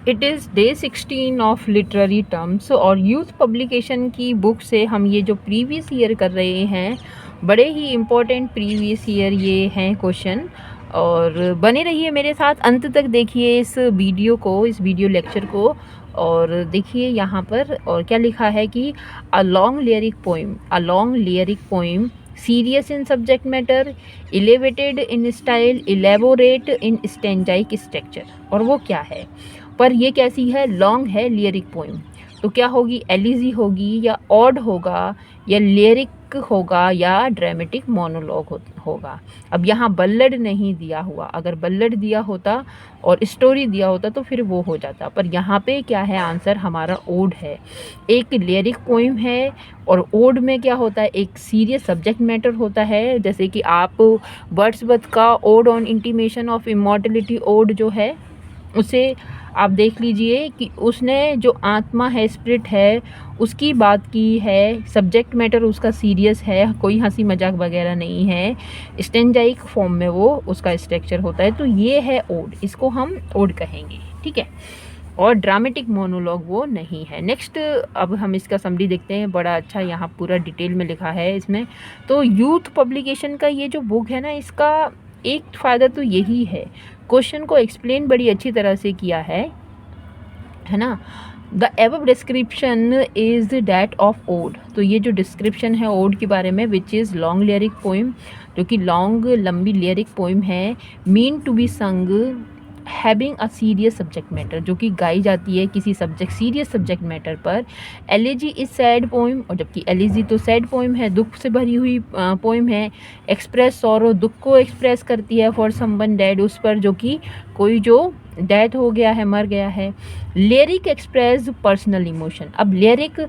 It is day 16 of literary terms और youth publication की book से हम ये जो प्रीवियस ईयर कर रहे हैं, बड़े ही इम्पोर्टेंट प्रीवियस ईयर ये हैं क्वेश्चन। और बने रहिए मेरे साथ, अंत तक देखिए इस वीडियो को, इस वीडियो लेक्चर को। और देखिए यहाँ पर और क्या लिखा है कि a long lyric poem serious in subject matter, elevated in style, elaborate in stanzaic structure. और वो क्या है, पर ये कैसी है, लॉन्ग है लिरिक पोइम, तो क्या होगी, एलिजी होगी या ऑड होगा या लिरिक होगा या ड्रामेटिक मोनोलॉग होगा। अब यहाँ बल्लड नहीं दिया हुआ, अगर बल्लड दिया होता और स्टोरी दिया होता तो फिर वो हो जाता, पर यहाँ पे क्या है, आंसर हमारा ओड है। एक लिरिक पोइम है और ओड में क्या होता है, एक सीरियस सब्जेक्ट मैटर होता है। जैसे कि आप वर्ड्सवर्थ का ode on intimation of immortality ode जो है, उसे आप देख लीजिए कि उसने जो आत्मा है, स्पिरिट है, उसकी बात की है। सब्जेक्ट मैटर उसका सीरियस है, कोई हंसी मजाक वगैरह नहीं है। स्टेंजाइक फॉर्म में वो उसका स्ट्रक्चर होता है, तो ये है ओड, इसको हम ओड कहेंगे, ठीक है। और ड्रामेटिक मोनोलॉग वो नहीं है। नेक्स्ट अब हम इसका समरी देखते हैं, बड़ा अच्छा यहाँ पूरा डिटेल में लिखा है इसमें। तो यूथ पब्लिकेशन का ये जो बुक है ना, इसका एक फ़ायदा तो यही है, क्वेश्चन को एक्सप्लेन बड़ी अच्छी तरह से किया है ना। The above description is that of ode, तो ये जो डिस्क्रिप्शन है ओड के बारे में, which is long lyric poem, जो कि लॉन्ग लंबी लिरिक पोइम है, mean to be sung having a serious subject matter, जो कि गाई जाती है किसी सब्जेक्ट सीरियस सब्जेक्ट मैटर पर। एलेजी इज सैड पोइम, और जबकि एलेजी तो सैड पोइम है, दुख से भरी हुई पोइम है। एक्सप्रेस सॉरो, दुख को एक्सप्रेस करती है। फॉर समवन डेड, उस पर जो कि कोई जो डेथ हो गया है, मर गया है। लिरिक एक्सप्रेस पर्सनल इमोशन, अब लिरिक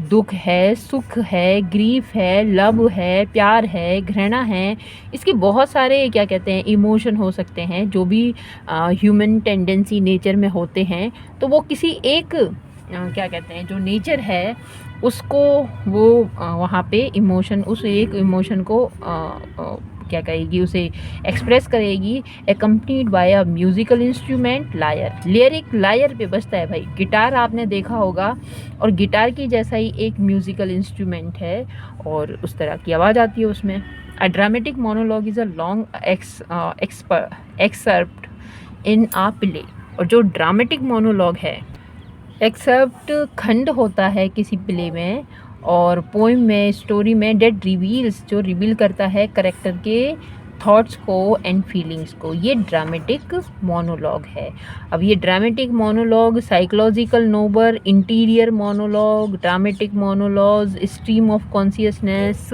दुख है, सुख है, ग्रीफ है, लव है, प्यार है, घृणा है, इसके बहुत सारे क्या कहते हैं इमोशन हो सकते हैं जो भी ह्यूमन टेंडेंसी नेचर में होते हैं। तो वो किसी एक क्या कहते हैं जो नेचर है उसको वो वहाँ पे इमोशन, उस एक इमोशन को क्या कहेगी, उसे एक्सप्रेस करेगी। Accompanied by a musical instrument, lyre. Lyric lyre पे बजता है भाई, गिटार आपने देखा होगा, और गिटार की जैसा ही एक म्यूजिकल इंस्ट्रूमेंट है और उस तरह की आवाज़ आती है उसमें। A dramatic monologue is a long excerpt in a play, और जो ड्रामेटिक मोनोलॉग है, एक्सेप्ट खंड होता है किसी प्ले में और पोइम में, स्टोरी में, डेट रिवील्स, जो रिवील करता है करेक्टर के थॉट्स को एंड फीलिंग्स को, ये ड्रामेटिक मोनोलॉग है। अब ये dramatic monologue, psychological novel, interior monologue, dramatic monologue, stream of consciousness,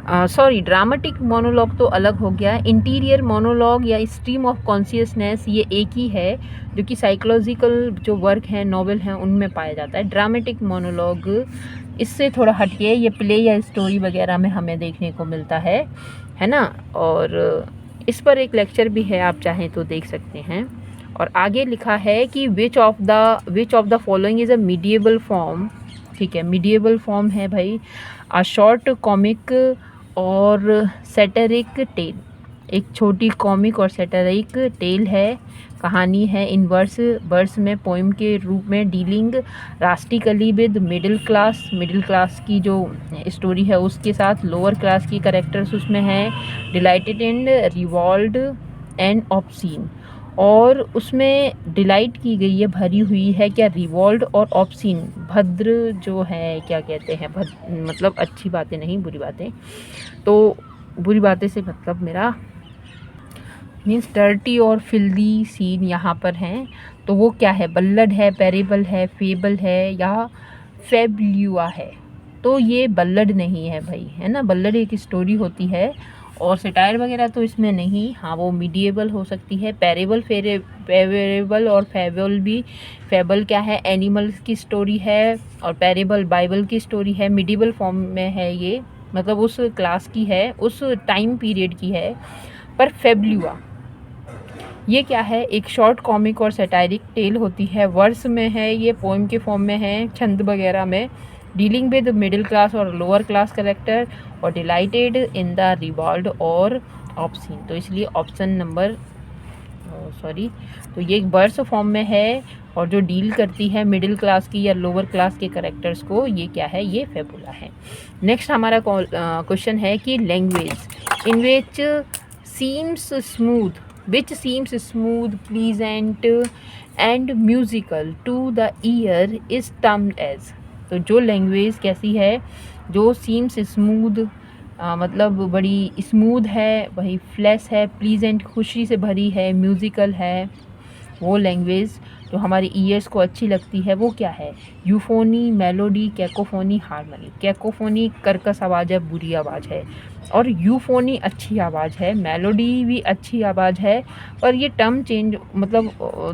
sorry dramatic monologue तो अलग हो गया, इंटीरियर मोनोलॉग या स्ट्रीम ऑफ कॉन्शियसनेस ये एक ही है, जो कि साइकोलॉजिकल जो वर्क हैं, नॉवेल हैं, उनमें पाया जाता है। ड्रामेटिक मोनोलॉग इससे थोड़ा हटके ये प्ले या स्टोरी वगैरह में हमें देखने को मिलता है ना। और इस पर एक लेक्चर भी है, आप चाहें तो देख सकते हैं। और आगे लिखा है कि which of the following is a medieval form, ठीक है, मीडिएबल फॉर्म है भाई, अ शॉर्ट कॉमिक और सैटरिक टेल, एक छोटी कॉमिक और सैटरिक टेल है, कहानी है इन वर्स में, पोइम के रूप में, डीलिंग रास्टिकली विद मिडिल क्लास की जो स्टोरी है उसके साथ, लोअर क्लास की करेक्टर्स उसमें हैं, डिलाइटेड एंड रिवॉल्ड एंड ऑब्सीन, और उसमें डिलाइट की गई है, भरी हुई है क्या, रिवॉल्ड और ऑब्सीन, भद्र जो है क्या कहते हैं, मतलब अच्छी बातें नहीं, बुरी बातें, तो बुरी बातें से मतलब मेरा मीन्स डर्टी और फिल्दी सीन यहाँ पर हैं। तो वो क्या है, बल्लड है, पैरेबल है, फेबल है या फेबल्यूआ है। तो ये बल्लड नहीं है भाई, है ना, बल्लड एक स्टोरी होती है और सटायर वगैरह तो इसमें नहीं। हाँ, वो मीडिएबल हो सकती है, पैरेबल और फेबल भी। फेबल क्या है, एनिमल्स की स्टोरी है, और पैरेबल बाइबल की स्टोरी है, मिडिएबल फॉर्म में है ये, मतलब उस क्लास की है, उस टाइम पीरियड की है। पर फेबल्यूआ ये क्या है, एक शॉर्ट कॉमिक और सैटारिक टेल होती है, वर्स में है, ये पोएम के फॉर्म में है, छंद वगैरह में, डीलिंग विद मिडिल क्लास और लोअर क्लास कैरेक्टर, और डिलाइटेड इन द रिवॉल्ड और ऑब्सीन। तो इसलिए ऑप्शन नंबर सॉरी, तो ये एक वर्स फॉर्म में है और जो डील करती है मिडिल क्लास की या लोअर क्लास के कैरेक्टर्स को, ये क्या है, ये फेबुला है। नेक्स्ट हमारा क्वेश्चन है कि language in which seems smooth pleasant and musical to the ear is termed as. तो जो लैंग्वेज कैसी है, जो सीम्स स्मूथ मतलब बड़ी स्मूथ है, वही फ्लैश है, प्लीजेंट खुशी से भरी है, म्यूज़िकल है, वो लैंग्वेज जो हमारी ईयर्स को अच्छी लगती है, वो क्या है? यूफोनी, मेलोडी, कैकोफोनी, हार्मनी। कैकोफोनी कर्कश आवाज़ है, बुरी आवाज़ है, और यूफोनी अच्छी आवाज़ है, मेलोडी भी अच्छी आवाज़ है, और ये टर्म चेंज मतलब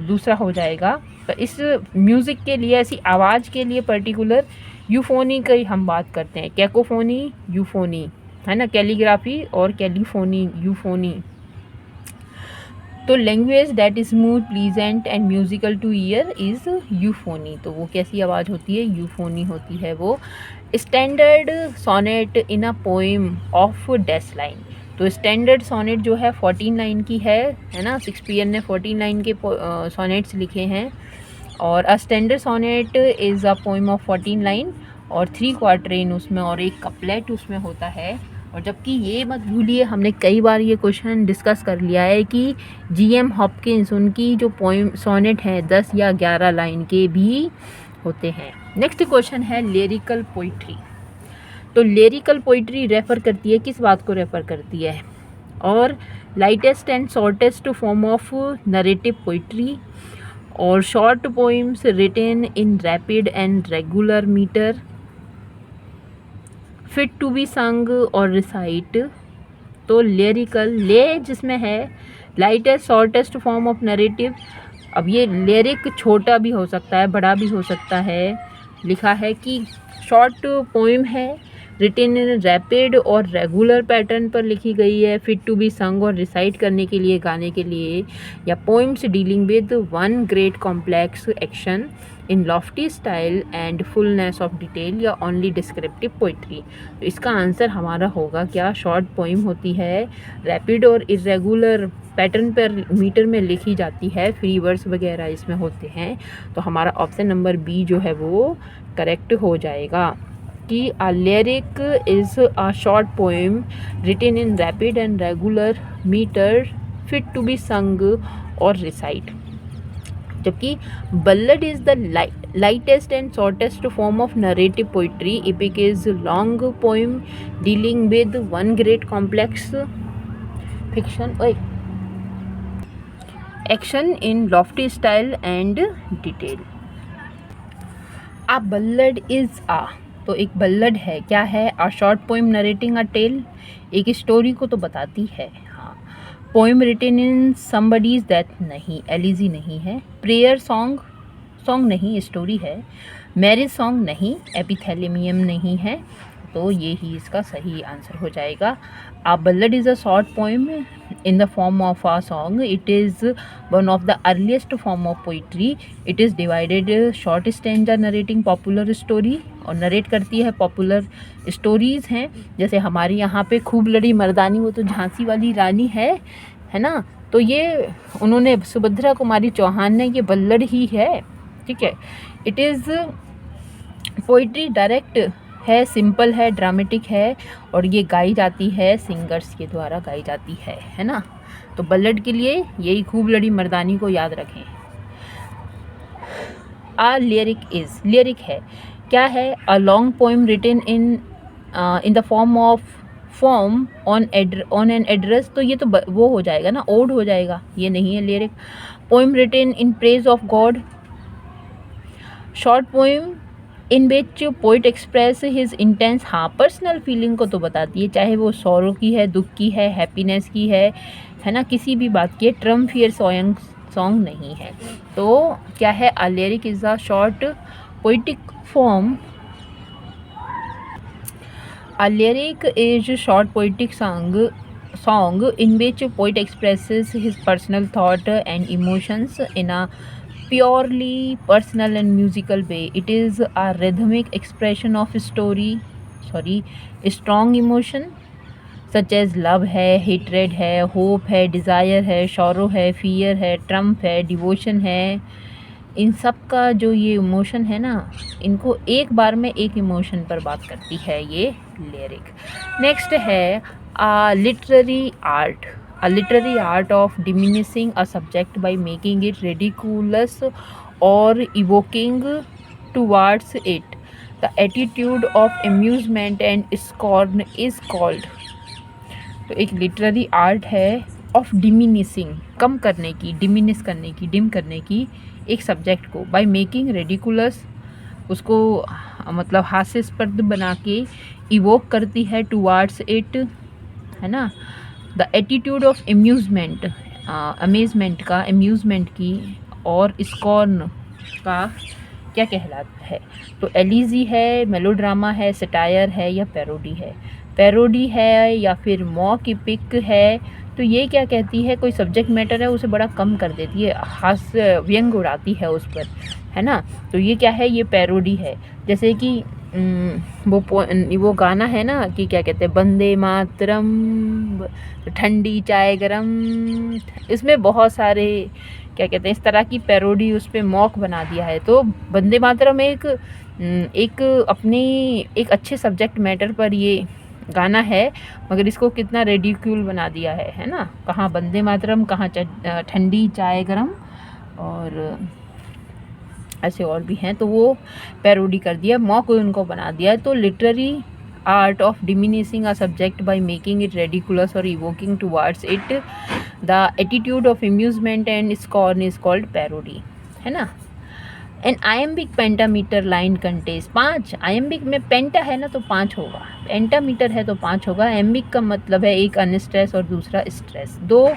दूसरा हो जाएगा। तो इस म्यूज़िक के लिए, ऐसी आवाज़ के लिए पर्टिकुलर यूफोनी की हम बात करते हैं। कैकोफोनी, यूफोनी है ना, कैलीग्राफी और कैलीफोनी, यूफोनी। तो language that is smooth pleasant and musical to ear is euphony. तो वो कैसी आवाज़ होती है? यूफोनी होती है वो। Standard sonnet in a poem of dash line. तो स्टैंडर्ड सोनेट जो है 14 लाइन की है ना, शेक्सपियर ने 14 लाइन के सोनेट्स लिखे हैं। और a standard sonnet is a poem of 14 line और 3 क्वार्टरेन उसमें और 1 कपलेट उसमें होता है। और जबकि ये मत भूलिए, हमने कई बार ये क्वेश्चन डिस्कस कर लिया है कि जीएम हॉपकिंस उनकी जो पोइम सोनेट हैं 10 या 11 लाइन के भी होते हैं। नेक्स्ट क्वेश्चन है लिरिकल पोइट्री। तो लिरिकल पोइट्री रेफ़र करती है, किस बात को रेफ़र करती है? और lightest and shortest form of narrative poetry, और short poems written in rapid and regular metre, fit to be sung or recite. तो लिरिकल ले जिसमें है lightest shortest form of narrative. अब ये लिरिक छोटा भी हो सकता है, बड़ा भी हो सकता है। लिखा है कि शॉर्ट पोइम है, रिटन इन रैपिड और रेगुलर पैटर्न पर लिखी गई है, fit to be sung or recite करने के लिए, गाने के लिए। या poems dealing with one great complex action in lofty style and fullness of detail, या ओनली डिस्क्रिप्टिव पोइट्री। तो इसका आंसर हमारा होगा क्या? शॉर्ट पोइम होती है, रैपिड और इरेगुलर पैटर्न पर मीटर में लिखी जाती है, फ्री वर्ड्स वगैरह इसमें होते हैं। तो हमारा ऑप्शन नंबर बी जो है वो करेक्ट हो जाएगा कि a lyric is a short poem written in rapid and regular metre, fit to be sung or recite. जबकि ballad is the lightest and shortest form of narrative poetry. Epic is long poem dealing with one great complex fiction action in lofty style and detail. A ballad is a, तो एक ballad है, क्या है? A short poem narrating a tale, एक story को तो बताती है। हाँ, poem written in somebody's death नहीं, एलिजी नहीं है। प्रेयर सॉन्ग, सॉन्ग नहीं, स्टोरी है। मैरिज सॉन्ग नहीं, एपिथेलियम नहीं है। तो ये ही इसका सही आंसर हो जाएगा। A ballad is a short poem in the form of a song. It is one of the earliest form of poetry. It is divided short stanza narrating popular story, और narrate करती है popular stories हैं। जैसे हमारे यहाँ पे खूब लड़ी मर्दानी, वो तो झांसी वाली रानी है ना। तो ये उन्होंने, सुभद्रा कुमारी चौहान ने, ये बल्लड ही है, ठीक है। इट इज़ पोइट्री डायरेक्ट है, सिंपल है, ड्रामेटिक है, और ये गाई जाती है सिंगर्स के द्वारा गाई जाती है ना। तो बल्लड के लिए यही खूब लड़ी मर्दानी को याद रखें। आ लिरिक इज़, लिरिक है, क्या है? A long poem written in the form on an address. तो ये तो वो हो जाएगा ना, ओड हो जाएगा, ये नहीं है lyric. Poem written in praise of God. Short poem in which poet express his intense, हाँ, पर्सनल फीलिंग को तो बताती है, चाहे वो सॉरो की है, दुख की है, हैप्पीनेस की है ना, किसी भी बात की है। ट्रम फियर सॉन्ग नहीं है। तो क्या है? A lyric is a short poetic form. A lyric is short poetic song in which poet expresses his personal thought and emotions in a purely personal and musical way. It is a rhythmic expression of strong emotion, such as love है, hatred है, hope है, desire है, sorrow है, fear है, triumph है, devotion है। इन सब का जो ये इमोशन है ना, इनको एक बार में एक इमोशन पर बात करती है ये लिरिक। नेक्स्ट है literary art. A literary art of diminishing a subject by making it ridiculous or evoking towards it the attitude of amusement and scorn is called। तो एक लिटरेरी आर्ट है ऑफ डिमिनिशिंग, कम करने की, diminish करने की, dim करने की एक सब्जेक्ट को, बाय मेकिंग रेडिकुलस, उसको मतलब हास्यास्पद बना के इवोक करती है टुवार्ड्स इट, है ना। The attitude of amusement, amazement का, अम्यूज़मेंट की, और स्कॉर्न का क्या कहलाता है। तो एलीजी है, मेलोड्रामा है, सटायर है, या पैरोडी है। पैरोडी है या फिर मॉक इपिक है, तो ये क्या कहती है, कोई सब्जेक्ट मैटर है उसे बड़ा कम कर देती है, हास्य व्यंग उड़ाती है उस पर, है ना। तो ये क्या है, ये पैरोडी है। जैसे कि वो गाना है ना कि क्या कहते हैं, वंदे मातरम, ठंडी चाय गरम, इसमें बहुत सारे क्या कहते हैं इस तरह की पैरोडी उस पर मॉक बना दिया है। तो वंदे मातरम एक अपनी एक अच्छे सब्जेक्ट मैटर पर ये गाना है, मगर इसको कितना रेडिक्यूल बना दिया है ना। कहाँ वंदे मातरम, कहाँ ठंडी चाय गरम, और ऐसे और भी हैं। तो वो पैरोडी कर दिया, मॉक उनको बना दिया। तो literary art of diminishing a subject by making it ridiculous और evoking towards it the attitude of amusement and scorn is called parody, है ना। An iambic pentameter line contains 5। Iambic में पेंटा है ना तो 5 होगा, पेंटामीटर है तो 5 होगा। एम्बिक का मतलब है एक अनस्ट्रेस और दूसरा स्ट्रेस, 2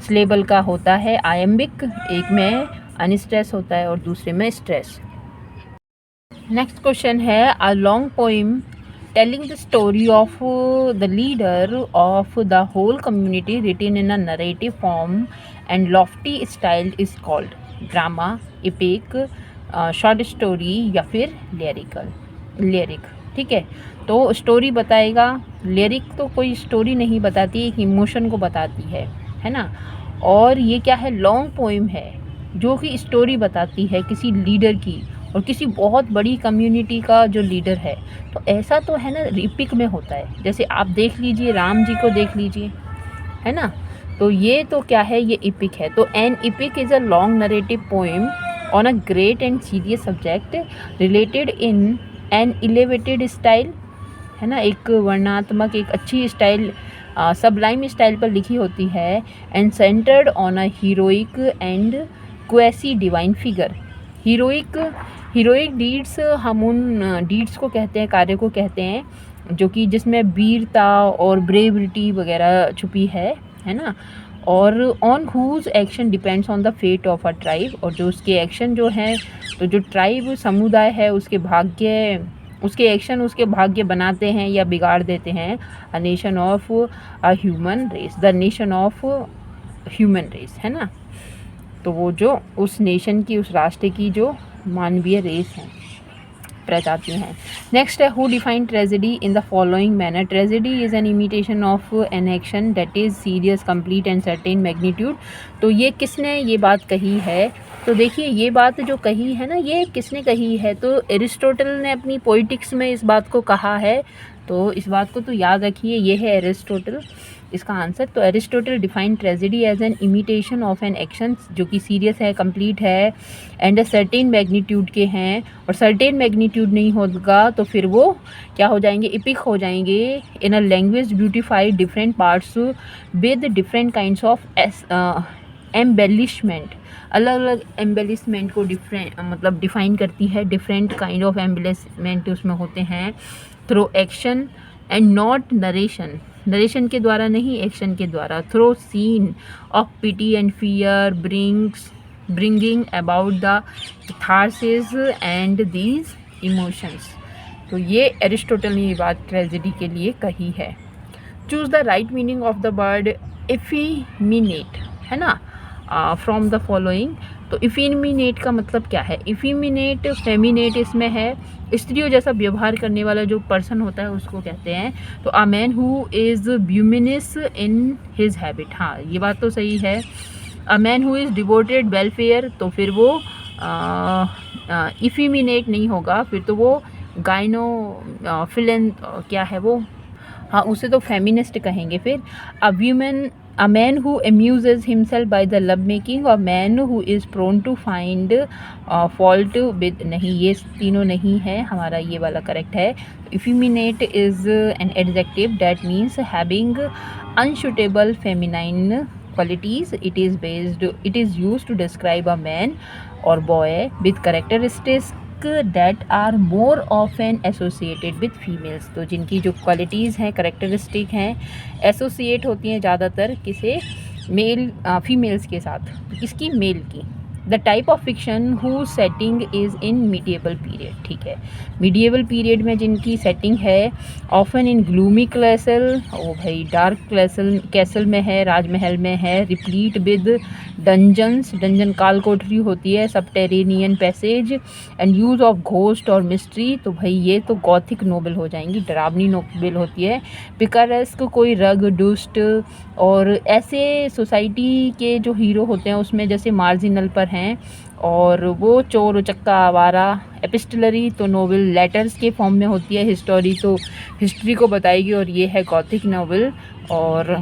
सिलेबल का होता है आयम्बिक, एक में अनस्ट्रेस होता है और दूसरे में स्ट्रेस। नेक्स्ट क्वेश्चन है a long poem telling the story of the leader of the whole community written in a narrative form and lofty style is called drama, epic, short story, या फिर lyric. ठीक है, तो story बताएगा, lyric तो कोई story नहीं बताती, एक इमोशन को बताती है ना। और ये क्या है, लॉन्ग पोइम है जो कि स्टोरी बताती है किसी लीडर की और किसी बहुत बड़ी कम्युनिटी का जो लीडर है। तो ऐसा तो है ना एपिक में होता है, जैसे आप देख लीजिए राम जी को देख लीजिए, है ना। तो ये तो क्या है, ये एपिक है। तो an epic is a long narrative poem on a great and serious subject related in an elevated style, है ना, एक वर्णात्मक, एक अच्छी स्टाइल, सबलाइम स्टाइल पर लिखी होती है। And centred on a heroic and quasi divine figure. Heroic deeds, हम उन डीड्स को कहते हैं, कार्य को कहते हैं जो कि जिसमें वीरता और ब्रेवरिटी वगैरह छुपी है ना। और on whose action depends on the fate of a tribe, और जो उसके एक्शन जो हैं, तो जो ट्राइब समुदाय है उसके भाग्य, उसके एक्शन उसके भाग्य बनाते हैं या बिगाड़ देते हैं। A nation of a human race, the nation of human race, है ना। तो वो जो उस नेशन की, उस राष्ट्र की जो मानवीय रेस है, प्रजाति हैं। नेक्स्ट है who define tragedy in the following manner. Tragedy is an imitation of an action that is serious, complete and certain magnitude. तो ये किसने ये बात कही है, तो देखिए ये बात जो कही है ना, ये किसने कही है, तो एरिस्टोटल ने अपनी पोइटिक्स में इस बात को कहा है। तो इस बात को तो याद रखिए, ये है एरिस्टोटल इसका आंसर। तो Aristotle define tragedy as an imitation of an action जो कि सीरियस है, कंप्लीट है, एंड अ सर्टेन मैग्नीट्यूड के हैं। और सर्टेन मैग्नीट्यूड नहीं होगा तो फिर वो क्या हो जाएंगे, इपिक हो जाएंगे। In a language beautified different parts with different kinds of embellishment. अलग अलग एम्बेलिशमेंट को मतलब डिफाइन करती है, डिफरेंट काइंड ऑफ एम्बेलिशमेंट उसमें होते हैं। Through action and not narration, narration के द्वारा नहीं, एक्शन के द्वारा। Through scene of pity and fear bringing about the catharsis and these emotions. तो ये एरिस्टोटल ने ये बात ट्रेजेडी के लिए कही है। Choose the right meaning of the word effeminate, है ना, फ्रॉम द फॉलोइंग। तो इफिमिनेट का मतलब क्या है? इफिमिनेट फेमिनेट इसमें है, स्त्रियों जैसा व्यवहार करने वाला जो पर्सन होता है उसको कहते हैं। तो a man who is voluminous in his habit, हाँ ये बात तो सही है। A man who is devoted welfare, तो फिर वो इफिमिनेट नहीं होगा, फिर तो वो गाइनो फिलन क्या है वो, हाँ उसे तो फेमिनिस्ट कहेंगे फिर। A man who amuses himself by the love making, a man who is prone to find fault with, नहीं ये तीनों नहीं है, हमारा ये वाला करेक्ट है। Effeminate is an adjective that means having unsuitable feminine qualities. It is used to describe a man or boy with characteristics that are more often associated with females. तो जिनकी जो क्वालिटीज़ हैं, करेक्टरिस्टिक हैं, associate होती हैं ज़्यादातर किसे, mail females के साथ, किसकी, मेल की। The type of fiction who setting is in medieval period, ठीक है, मीडिएवल पीरियड में जिनकी सेटिंग है, ऑफन इन ग्लूमी कैसल, ओ भाई डार्क कैसल में है, राजमहल में है, रिप्लीट विद डंजन्स, डंजन काल कोठरी होती है, subterranean passage, and use of ghost और मिस्ट्री, तो भाई ये तो गॉथिक नोवेल हो जाएंगी, डरावनी नोवेल होती है। पिकारेस्क कोई रग डुस्ट, और ऐसे सोसाइटी के जो हीरो होते हैं उसमें जैसे मार्जिनल पर हैं, और वो चोर उचक्का आवारा। एपिस्टलरी तो नोवेल लेटर्स के फॉर्म में होती है, हिस्टोरी तो हिस्ट्री को बताएगी, और ये है गॉथिक नोवेल। और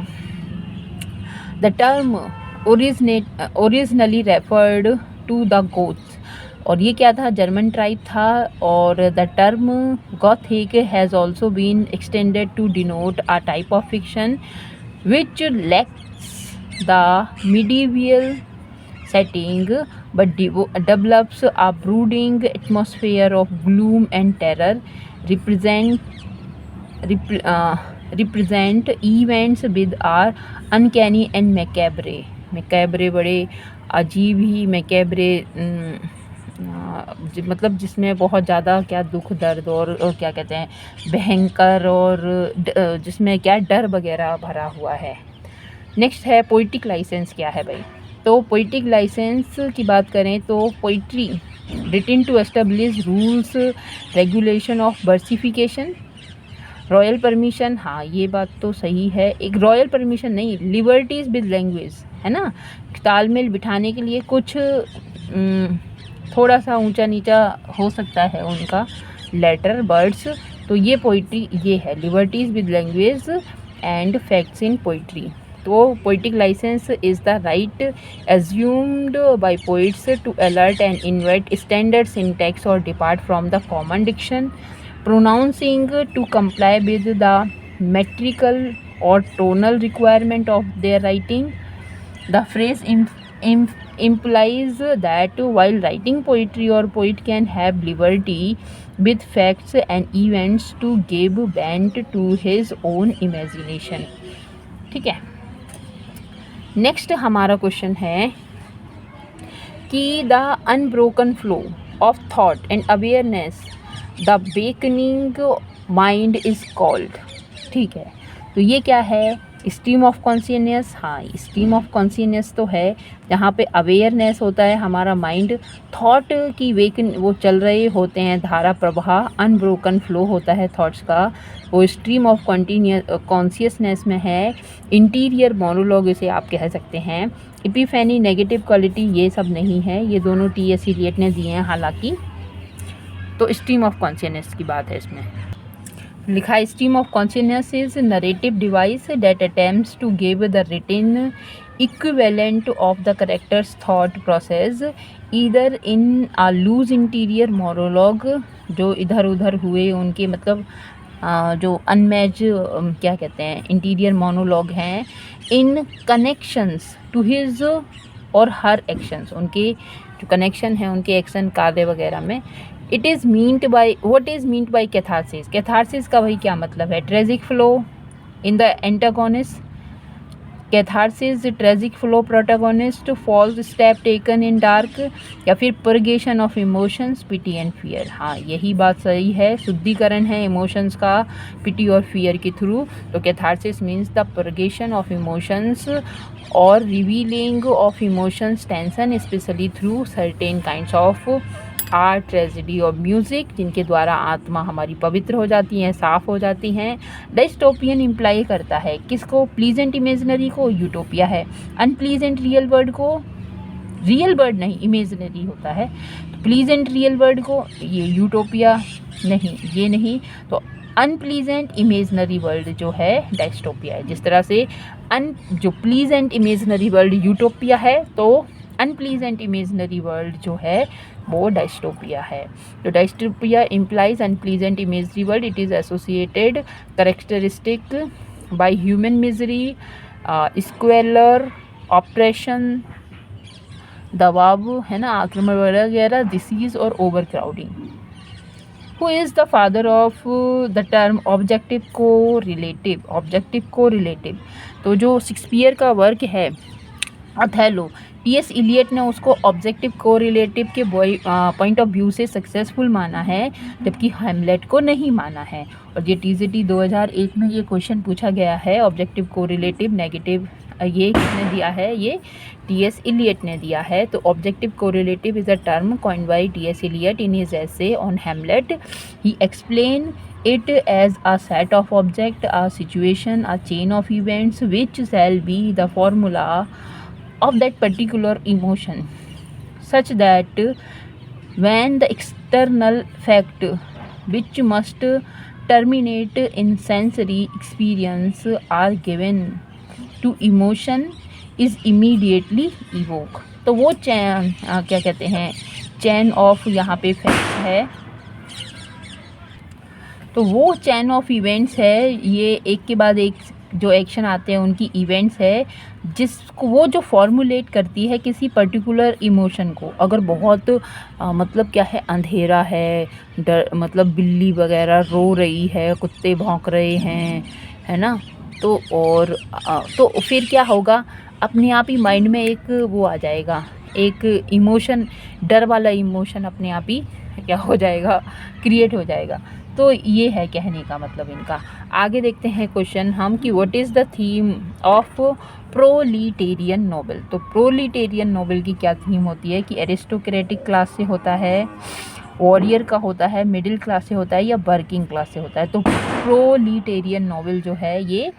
the term originally referred to the Goths, और ये क्या था, जर्मन ट्राइब था। और the term gothic has also been extended to denote a type of fiction which lacks the medieval setting but develops a brooding atmosphere of gloom and terror, represent events with are uncanny and macabre बड़े अजीब ही, macabre मतलब जिसमें बहुत ज़्यादा क्या दुख दर्द और क्या कहते हैं, भयंकर, और जिसमें क्या डर वगैरह भरा हुआ है। नेक्स्ट है पोइटिक लाइसेंस, क्या है भाई? तो पोइटिक लाइसेंस की बात करें तो poetry written to establish rules regulation of versification, royal permission, हाँ ये बात तो सही है, एक रॉयल परमिशन नहीं, लिबर्टीज़ विद लैंग्वेज, है ना, तालमेल बिठाने के लिए कुछ थोड़ा सा ऊंचा नीचा हो सकता है उनका लेटर वर्ड्स, तो ये पोइट्री ये है, liberties with language and facts in poetry. तो poetic licence is the right assumed by poets to alert and invert standard syntax or depart from the common diction, pronouncing to comply with the metrical or tonal requirement of their writing. The phrase implies that while writing poetry or poet can have liberty with facts and events to give vent to his own imagination। ठीक है, next हमारा question है कि the unbroken flow of thought and awareness the wakening mind is called. ठीक है, तो ये क्या है, स्ट्रीम ऑफ कॉन्शियसनेस। हाँ स्ट्रीम ऑफ कॉन्शियसनेस तो है, जहाँ पे अवेयरनेस होता है हमारा माइंड, थॉट की वो चल रहे होते हैं, धारा प्रवाह, अनब्रोकन फ्लो होता है थॉट्स का, वो स्ट्रीम ऑफ कॉन्शियसनेस में है। इंटीरियर मोनोलॉग इसे आप कह सकते हैं। इपिफैनी, नेगेटिव क्वालिटी, ये सब नहीं है, ये दोनों T.S. एलियट ने दिए हैं हालांकि। तो स्ट्रीम ऑफ कॉन्शियसनेस की बात है इसमें लिखा है, stream of consciousness is narrative device that attempts to give the written equivalent of the character's thought process either in a loose interior monologue, जो इधर उधर हुए उनके मतलब जो अनमैच क्या कहते हैं इंटीरियर मोनोलॉग हैं, इन कनेक्शंस टू हिज और हर एक्शंस, उनके जो कनेक्शन है उनके एक्शन कार्य वगैरह में। It is meant by, what is meant by catharsis, catharsis का भाई क्या मतलब है, tragic flaw in the antagonist, catharsis, tragic flaw protagonist, false step taken in dark, या फिर purgation of emotions, pity and fear. हाँ, यही बात सही है, शुद्धिकरण है इमोशंस का पिटी और फियर के थ्रू। तो catharsis means the purgation of emotions or relieving of emotions tension specially through certain kinds of art, tragedy or music, जिनके द्वारा आत्मा हमारी पवित्र हो जाती हैं, साफ़ हो जाती हैं। डिस्टोपियन इम्प्लाई करता है किसको? प्लीजेंट इमेजनरी को, यूटोपिया है। अनप्लीजेंट रियल वर्ल्ड को, रियल वर्ल्ड नहीं इमेजनरी होता है, तो प्लीजेंट रियल वर्ल्ड को ये यूटोपिया नहीं, ये नहीं, तो अनप्लीजेंट इमेजनरी वर्ल्ड जो है डिस्टोपिया है। जिस तरह से जो प्लीजेंट इमेजनरी वर्ल्ड यूटोपिया है, तो अनप्लीजेंट इमेजनरी वर्ल्ड जो है वो डिस्टोपिया है। तो dystopia implies unpleasant imaginary world, it is associated characteristic by human misery, squalor, operation, दबाव है ना, आक्रमण वगैरह, डिसीज और overcrowding. Who is the father of the term objective correlative? Objective correlative, तो जो शेक्सपियर का वर्क है अथेलो, टी.एस. इलियट ने उसको ऑब्जेक्टिव कोरिलेटिव के पॉइंट ऑफ व्यू से सक्सेसफुल माना है, जबकि हैमलेट को नहीं माना है। और ये टीजीटी 2001 में ये क्वेश्चन पूछा गया है, ऑब्जेक्टिव कोरिलेटिव नेगेटिव, ये किसने दिया है? ये टी.एस. इलियट ने दिया है। तो objective correlative is a term coined by T S. Eliot in his essay on Hamlet. He explain it as a set of object, a situation, a chain of events which shall be the formula of that particular emotion, such that when the external fact which must terminate in sensory experience are given to emotion is immediately evoked। तो वो चैन क्या कहते हैं, chain of यहाँ पे fact है, तो वो चैन ऑफ इवेंट्स है, ये एक के बाद एक जो एक्शन आते हैं उनकी इवेंट्स है, जिसको वो जो फॉर्मुलेट करती है किसी पर्टिकुलर इमोशन को। अगर बहुत मतलब क्या है, अंधेरा है, डर, मतलब बिल्ली वगैरह रो रही है, कुत्ते भौंक रहे हैं, है ना, तो और तो फिर क्या होगा, अपने आप ही माइंड में एक वो आ जाएगा, एक इमोशन, डर वाला इमोशन अपने आप ही क्या हो जाएगा, क्रिएट हो जाएगा। तो ये है कहने का मतलब इनका। आगे देखते हैं क्वेश्चन हम कि what is the theme of proletarian novel. तो प्रोलिटेरियन नोवेल की क्या थीम होती है कि एरिस्टोक्रेटिक क्लास से होता है, वॉरियर का होता है, मिडिल क्लास से होता है, या वर्किंग क्लास से होता है। तो प्रोलिटेरियन नोवेल जो है ये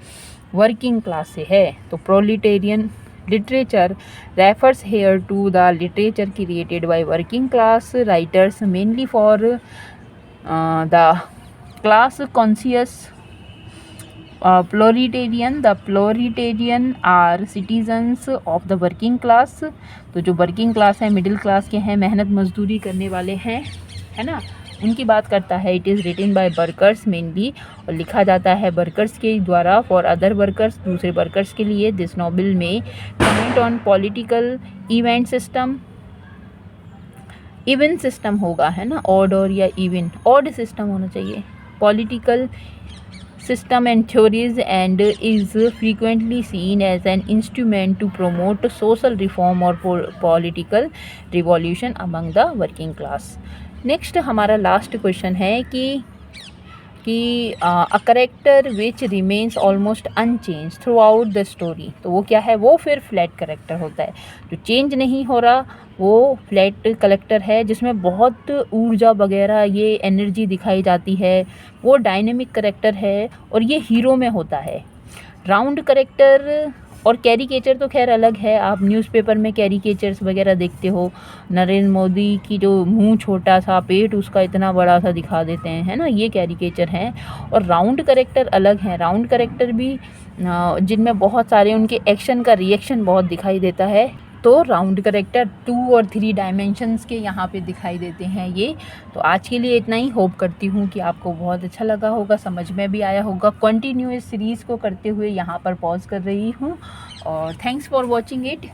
वर्किंग क्लास से है। तो प्रोलिटेरियन literature refers here to the literature created by working class writers mainly for the class conscious proletarian। the proletarian are citizens of the working class। तो जो वर्किंग क्लास है, middle class के हैं, मेहनत मजदूरी करने वाले हैं, है ना, उनकी बात करता है। It is written by workers mainly, और लिखा जाता है वर्कर्स के द्वारा, फॉर अदर वर्कर्स, दूसरे वर्कर्स के लिए। दिस नॉवेल में comment on political event system, event system होगा, है ना, ऑड और या इवन, ऑड सिस्टम होना चाहिए, political system and theories, and is frequently seen as an instrument to promote social reform or political revolution among the working class। Next हमारा last question है कि a character which remains almost unchanged throughout the story. तो वो क्या है, वो फिर flat character होता है, जो चेंज नहीं हो रहा वो फ्लैट करेक्टर है, जिसमें बहुत ऊर्जा वगैरह ये एनर्जी दिखाई जाती है, वो डायनेमिक करेक्टर है, और ये हीरो में होता है। राउंड करेक्टर और कैरिकेचर तो खैर अलग है, आप न्यूज़पेपर में कैरिकेचर्स वगैरह देखते हो, नरेंद्र मोदी की जो मुंह छोटा सा, पेट उसका इतना बड़ा सा दिखा देते हैं, है ना, ये कैरिकेचर हैं। और राउंड करेक्टर अलग हैं, राउंड करेक्टर भी जिनमें बहुत सारे उनके एक्शन का रिएक्शन बहुत दिखाई देता है। तो राउंड करेक्टर 2 और 3 डायमेंशंस के यहाँ पे दिखाई देते हैं ये। तो आज के लिए इतना ही, होप करती हूँ कि आपको बहुत अच्छा लगा होगा, समझ में भी आया होगा। कंटिन्यू इस सीरीज़ को करते हुए यहाँ पर पॉज कर रही हूँ, और थैंक्स फॉर वॉचिंग इट।